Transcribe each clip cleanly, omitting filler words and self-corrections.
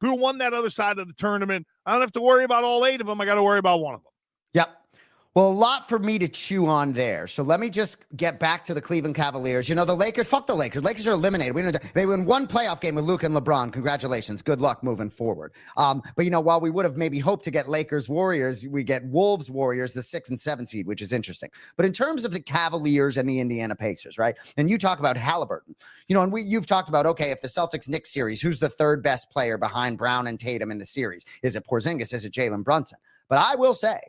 who won that other side of the tournament. I don't have to worry about all 8 of them. I got to worry about one of them. Yep. Well, a lot for me to chew on there. So let me just get back to the Cleveland Cavaliers. You know, the Lakers, fuck the Lakers. Lakers are eliminated. They win one playoff game with Luka and LeBron. Congratulations. Good luck moving forward. But, you know, while we would have maybe hoped to get Lakers Warriors, we get Wolves Warriors, the 6 and 7 seed, which is interesting. But in terms of the Cavaliers and the Indiana Pacers, right? And you talk about Halliburton, you know, and you've talked about, okay, if the Celtics-Knicks series, who's the third best player behind Brown and Tatum in the series? Is it Porzingis? Is it Jalen Brunson? But I will say,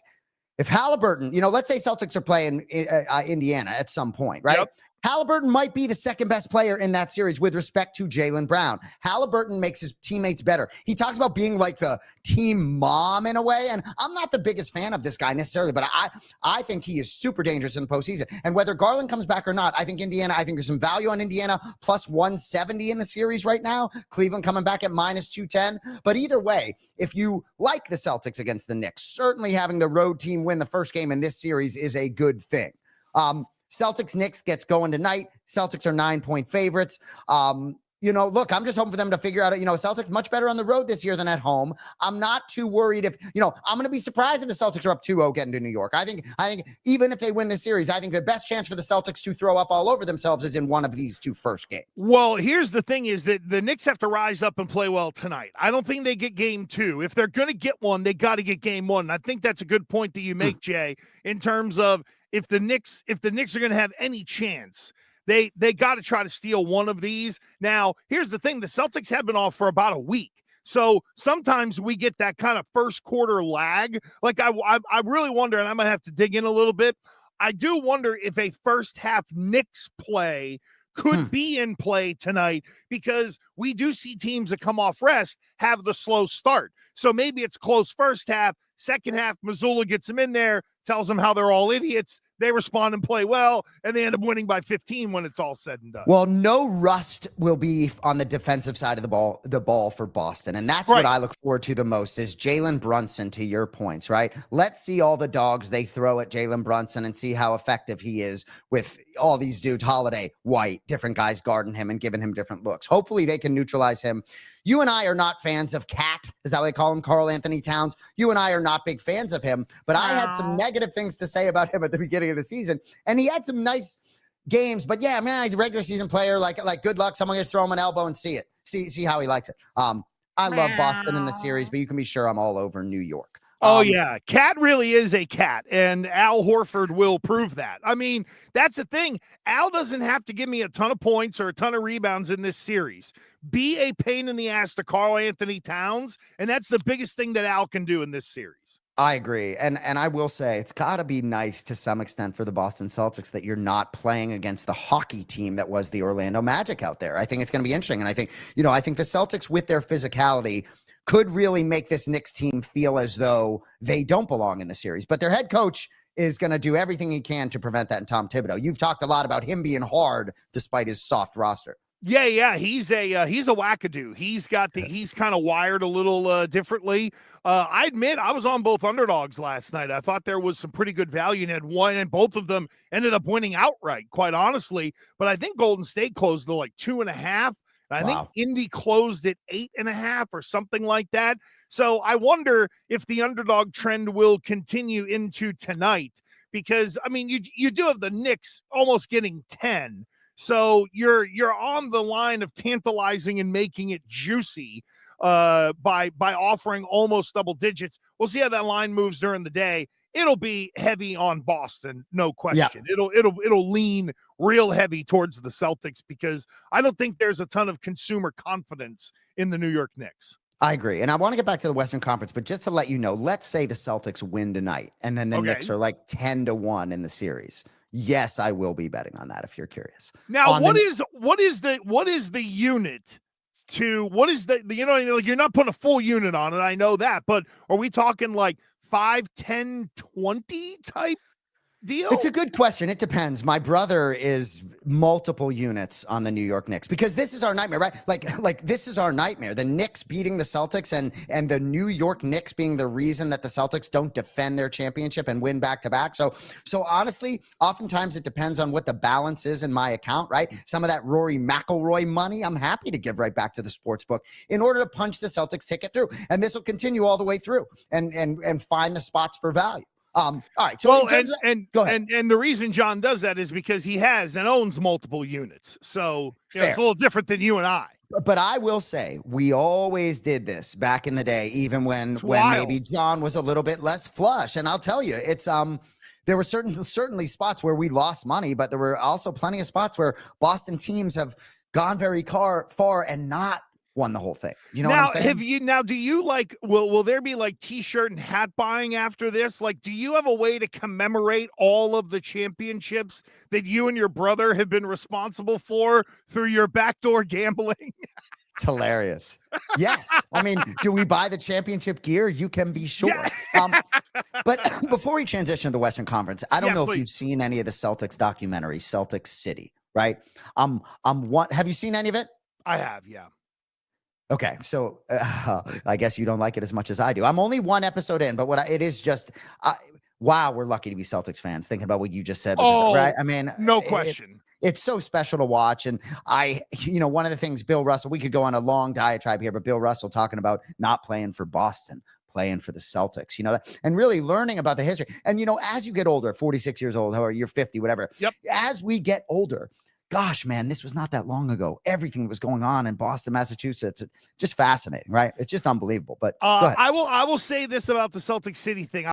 if Halliburton, you know, let's say Celtics are playing Indiana at some point, right? Yep. Halliburton might be the second best player in that series with respect to Jaylen Brown. Halliburton makes his teammates better. He talks about being like the team mom in a way, and I'm not the biggest fan of this guy necessarily, but I think he is super dangerous in the postseason. And whether Garland comes back or not, I think there's some value on Indiana, plus 170 in the series right now. Cleveland coming back at minus 210. But either way, if you like the Celtics against the Knicks, certainly having the road team win the first game in this series is a good thing. Celtics-Knicks gets going tonight. Celtics are 9-point favorites. You know, look, I'm just hoping for them to figure out, you know, Celtics much better on the road this year than at home. I'm not too worried if, you know, I'm going to be surprised if the Celtics are up 2-0 getting to New York. I think even if they win this series, I think the best chance for the Celtics to throw up all over themselves is in one of these 2 first games. Well, here's the thing is that the Knicks have to rise up and play well tonight. I don't think they get game 2. If they're going to get one, they got to get game 1. I think that's a good point that you make, Jay, in terms of if the Knicks are going to have any chance, they got to try to steal one of these. Now, here's the thing. The Celtics have been off for about a week. So sometimes we get that kind of first quarter lag. Like I really wonder, and I'm going to have to dig in a little bit. I do wonder if a first half Knicks play could be in play tonight, because we do see teams that come off rest have the slow start. So maybe it's close first half, second half, Missoula gets them in there, tells them how they're all idiots. They respond and play well, and they end up winning by 15 when it's all said and done. Well, no rust will be on the defensive side of the ball for Boston, and that's what I look forward to the most is Jalen Brunson, to your points, right? Let's see all the dogs they throw at Jalen Brunson and see how effective he is with all these dudes, Holiday, White, different guys guarding him and giving him different looks. Hopefully they can neutralize him. You and I are not fans of Cat, is that what they call him, Karl Anthony Towns. You and I are not big fans of him, but I had some negative things to say about him at the beginning of the season, and he had some nice games. But yeah, man, he's a regular season player. Like good luck. Someone just throw him an elbow and see how he likes it. I love Boston in the series, but you can be sure I'm all over New York. Oh, yeah. Cat really is a cat, and Al Horford will prove that. I mean, that's the thing. Al doesn't have to give me a ton of points or a ton of rebounds in this series. Be a pain in the ass to Karl Anthony Towns, and that's the biggest thing that Al can do in this series. I agree. And I will say it's got to be nice to some extent for the Boston Celtics that you're not playing against the hockey team that was the Orlando Magic out there. I think it's going to be interesting. And I think the Celtics with their physicality could really make this Knicks team feel as though they don't belong in the series. But their head coach is going to do everything he can to prevent that in Tom Thibodeau. You've talked a lot about him being hard despite his soft roster. Yeah. He's a wackadoo. He's kind of wired a little differently. I admit I was on both underdogs last night. I thought there was some pretty good value and had one, and both of them ended up winning outright, quite honestly. But I think Golden State closed to like 2.5. I think Indy closed at 8.5 or something like that. So I wonder if the underdog trend will continue into tonight, because I mean, you do have the Knicks almost getting 10. So you're on the line of tantalizing and making it juicy by offering almost double digits. We'll see how that line moves during the day. It'll be heavy on Boston, no question. Yeah. It'll lean real heavy towards the Celtics, because I don't think there's a ton of consumer confidence in the New York Knicks. I agree. And I want to get back to the Western Conference, but just to let you know, let's say the Celtics win tonight and then the Knicks are like 10-1 in the series. Yes, I will be betting on that if you're curious. Now, what is the unit to, what is the like, you're not putting a full unit on it, I know that, but are we talking like 5, 10, 20 type? deal? It's a good question. It depends. My brother is multiple units on the New York Knicks because this is our nightmare, right? Like this is our nightmare. The Knicks beating the Celtics and the New York Knicks being the reason that the Celtics don't defend their championship and win back-to-back. So honestly, oftentimes it depends on what the balance is in my account, right? Some of that Rory McIlroy money, I'm happy to give right back to the sports book in order to punch the Celtics ticket through. And this will continue all the way through and find the spots for value. All right. So well, go ahead. And the reason John does that is because he has and owns multiple units. So it's a little different than you and I. But I will say we always did this back in the day, even when maybe John was a little bit less flush. And I'll tell you, it's there were certainly spots where we lost money, but there were also plenty of spots where Boston teams have gone very far and not won the whole thing. You know what I'm saying? Do you like, will there be like t-shirt and hat buying after this? Like, do you have a way to commemorate all of the championships that you and your brother have been responsible for through your backdoor gambling? It's hilarious. Yes. I mean, do we buy the championship gear? You can be sure. Yeah. But before we transition to the Western Conference, I don't know if you've seen any of the Celtics documentary, Celtics City, right? Have you seen any of it? I have, yeah. Okay, so I guess you don't like it as much as I do. I'm only one episode in, but it is just, wow, we're lucky to be Celtics fans. Thinking about what you just said, right? I mean, no question. It's so special to watch. And one of the things Bill Russell, we could go on a long diatribe here, but Bill Russell talking about not playing for Boston, playing for the Celtics, and really learning about the history. And, as you get older, 46 years old, or you're 50, whatever. Yep. As we get older, gosh, man, this was not that long ago. Everything that was going on in Boston, Massachusetts. It's just fascinating, right? It's just unbelievable. But go ahead. I will say this about the Celtic City thing.